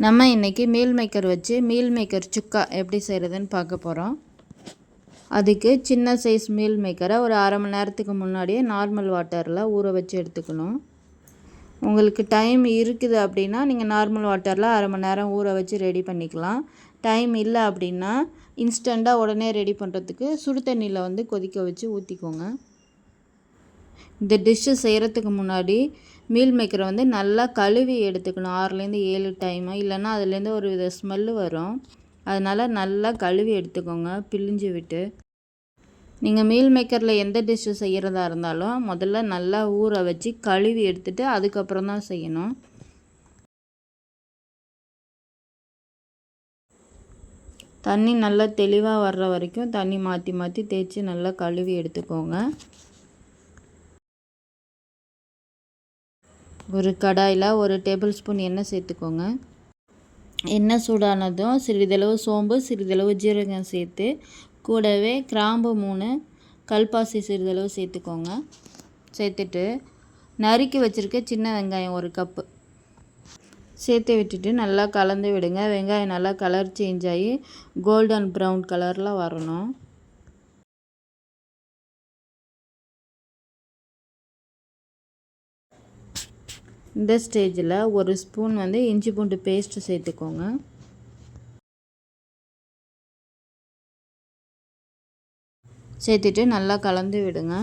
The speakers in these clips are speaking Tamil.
நம்ம இன்றைக்கி மீல் மேக்கர் வச்சு மீல் மேக்கர் சுக்கா எப்படி செய்கிறதுன்னு பார்க்க போகிறோம். அதுக்கு சின்ன சைஸ் மீல் மேக்கரை ஒரு அரை மணி நேரத்துக்கு முன்னாடியே நார்மல் வாட்டரில் ஊற வச்சு எடுத்துக்கணும். உங்களுக்கு டைம் இருக்குது அப்படின்னா நீங்கள் நார்மல் வாட்டரில் அரை மணி நேரம் ஊற வச்சு ரெடி பண்ணிக்கலாம். டைம் இல்லை அப்படின்னா இன்ஸ்டண்ட்டாக உடனே ரெடி பண்ணுறதுக்கு சுடு தண்ணியில் கொதிக்க வச்சு ஊற்றிக்கோங்க. இந்த டிஷ்ஷு செய்கிறதுக்கு முன்னாடி மீல் மேக்கரை நல்லா கழுவி எடுத்துக்கணும். 6லேருந்து 7 டைமு, இல்லைன்னா அதுலேருந்து ஒரு வித ஸ்மெல்லு வரும். அதனால் நல்லா கழுவி எடுத்துக்கோங்க பிழிஞ்சு விட்டு. நீங்கள் மீல் மேக்கரில் எந்த டிஷ்ஷு செய்கிறதா இருந்தாலும் முதல்ல நல்லா ஊற வச்சு கழுவி எடுத்துகிட்டு அதுக்கப்புறம் தான் செய்யணும். தண்ணி நல்லா தெளிவாக வர்ற வரைக்கும் தண்ணி மாற்றி மாற்றி தேய்ச்சி நல்லா கழுவி எடுத்துக்கோங்க. ஒரு கடாயில் 1 டேபிள் ஸ்பூன் எண்ணெய் சேர்த்துக்கோங்க. எண்ணெய் சூடானதும் சிறிதளவு சோம்பு, சிறிதளவு ஜீரகம் சேர்த்து கூடவே கிராம்பு 3, கல்பாசி சிறிதளவு சேர்த்துக்கோங்க. சேர்த்துட்டு நறுக்கி வச்சுருக்க சின்ன வெங்காயம் 1 கப்பு சேர்த்து விட்டுட்டு நல்லா கலந்து விடுங்க. வெங்காயம் நல்லா கலர் சேஞ்ச் ஆகி கோல்டன் ப்ரௌன் கலரில் வரணும். இந்த ஸ்டேஜில் 1 ஸ்பூன் இஞ்சி பூண்டு பேஸ்ட்டு சேர்த்துக்கோங்க. சேர்த்துட்டு நல்லா கலந்து விடுங்க.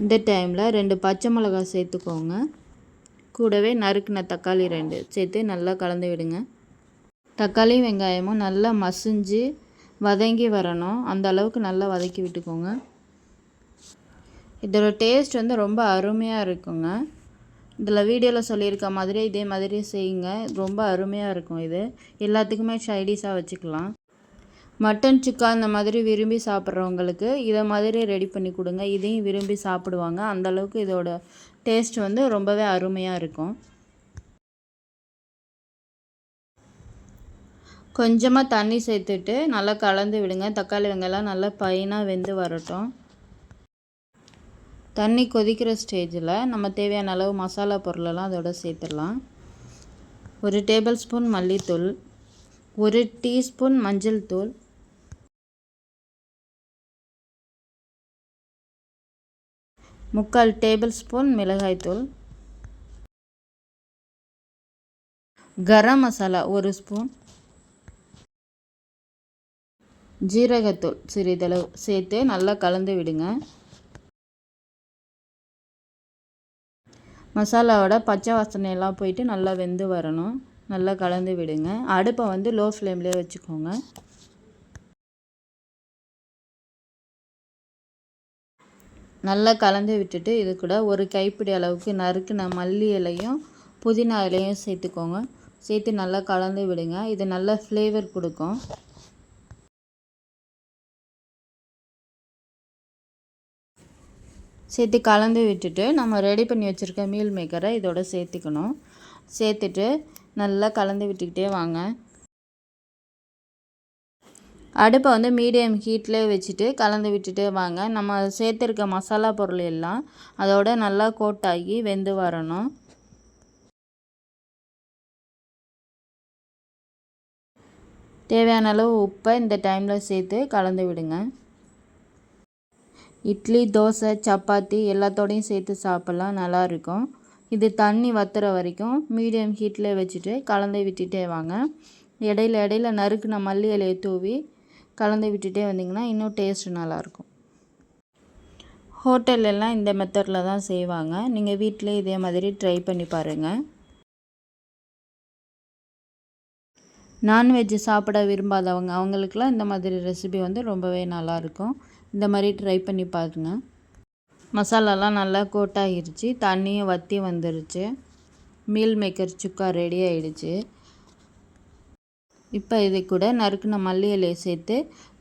இந்த டைமில் 2 பச்சை மிளகாய் சேர்த்துக்கோங்க. கூடவே நறுக்கின தக்காளி 2 சேர்த்து நல்லா கலந்து விடுங்க. தக்காளி வெங்காயமும் நல்லா மசிஞ்சு வதங்கி வரணும். அந்த அளவுக்கு நல்லா வதக்கி விட்டுக்கோங்க. இதோட டேஸ்ட் ரொம்ப அருமையாக இருக்குங்க. இதில் வீடியோவில் சொல்லியிருக்க மாதிரி இதே மாதிரி செய்யுங்க. ரொம்ப அருமையாக இருக்கும். இது எல்லாத்துக்குமே சைடிஷாக வச்சுக்கலாம். மட்டன் சுக்கா இந்த மாதிரி விரும்பி சாப்பிட்றவங்களுக்கு இதை மாதிரி ரெடி பண்ணி கொடுங்க. இதையும் விரும்பி சாப்பிடுவாங்க. அந்தளவுக்கு இதோட டேஸ்ட் ரொம்பவே அருமையாக இருக்கும். கொஞ்சமாக தண்ணி சேர்த்துட்டு நல்லா கலந்து விடுங்க. தக்காளி வெங்காயம் நல்லா பைனாக வெந்து வரட்டும். தண்ணி கொதிக்கிற ஸ்டேஜில் நம்ம தேவையான அளவு மசாலா பொருளெல்லாம் அதோட சேர்த்துடலாம். 1 டேபிள் ஸ்பூன் மல்லித்தூள், 1 டீஸ்பூன் மஞ்சள் தூள், 3/4 டேபிள் ஸ்பூன் மிளகாய்த்தூள், கரம் மசாலா 1 ஸ்பூன், ஜீரகத்தூள் சிறிதளவு சேர்த்து நல்லா கலந்து விடுங்க. மசாலாவோட பச்சை வாசனையெல்லாம் போயிட்டு நல்லா வெந்து வரணும். நல்லா கலந்து விடுங்க. அடுப்பை லோ ஃப்ளேம்லேயே வச்சுக்கோங்க. நல்லா கலந்து விட்டுட்டு இது கூட 1 கைப்பிடி அளவுக்கு நறுக்கின மல்லி இலையும் புதினா இலையும் சேர்த்துக்கோங்க. சேர்த்து நல்லா கலந்து விடுங்க. இது நல்ல ஃப்ளேவர் கொடுக்கும். சேர்த்து கலந்து விட்டுட்டு நம்ம ரெடி பண்ணி வச்சுருக்க மீல் மேக்கரை இதோட சேர்த்துக்கணும். சேர்த்துட்டு நல்லா கலந்து விட்டுக்கிட்டே வாங்க. அடுப்பை மீடியம் ஹீட்லேயே வச்சுட்டு கலந்து விட்டுட்டே வாங்க. நம்ம சேர்த்துருக்க மசாலா பொருள் எல்லாம் அதோட நல்லா கோட்டாகி வெந்து வரணும். தேவையான அளவு உப்பை இந்த டைமில் சேர்த்து கலந்து விடுங்க. இட்லி, தோசை, சப்பாத்தி எல்லாத்தோடையும் சேர்த்து சாப்பிட்லாம், நல்லாயிருக்கும். இது தண்ணி வற்றுற வரைக்கும் மீடியம் ஹீட்டில் வச்சுட்டு கலந்து விட்டுட்டே வாங்க. இடையில இடையில நறுக்குன மல்லி இலையை தூவி கலந்து விட்டுட்டே வந்திங்கன்னா இன்னும் டேஸ்ட் நல்லாயிருக்கும். ஹோட்டல்லலாம் இந்த மெத்தடில் தான் செய்வாங்க. நீங்கள் வீட்டிலே இதே மாதிரி ட்ரை பண்ணி பாருங்கள். நான்வெஜ் சாப்பிட விரும்பாதவங்க அவங்களுக்குலாம் இந்த மாதிரி ரெசிபி ரொம்பவே நல்லாயிருக்கும். இந்த மாதிரி ட்ரை பண்ணி பாருங்க. மசாலாலாம் நல்லா கோட்டாகிருச்சு, தண்ணியும் வற்றி வந்துருச்சு. மீல் மேக்கர் சுக்கா ரெடி ஆகிடுச்சு. இப்போ இது கூட நறுக்குன மல்லி இலையை சேர்த்து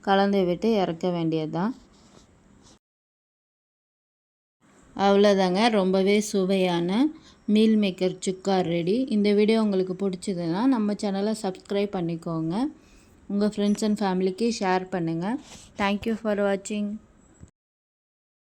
கலந்து விட்டு இறக்க வேண்டியதுதான். அவ்வளோதாங்க, ரொம்பவே சுவையான மீல் மேக்கர் சுக்கா ரெடி. இந்த வீடியோ உங்களுக்கு பிடிச்சதுன்னா நம்ம சேனலை சப்ஸ்கிரைப் பண்ணிக்கோங்க. உங்கள் ஃப்ரெண்ட்ஸ் அண்ட் ஃபேமிலிக்கு ஷேர் பண்ணுங்கள். தேங்க்யூ ஃபார் வாட்சிங்.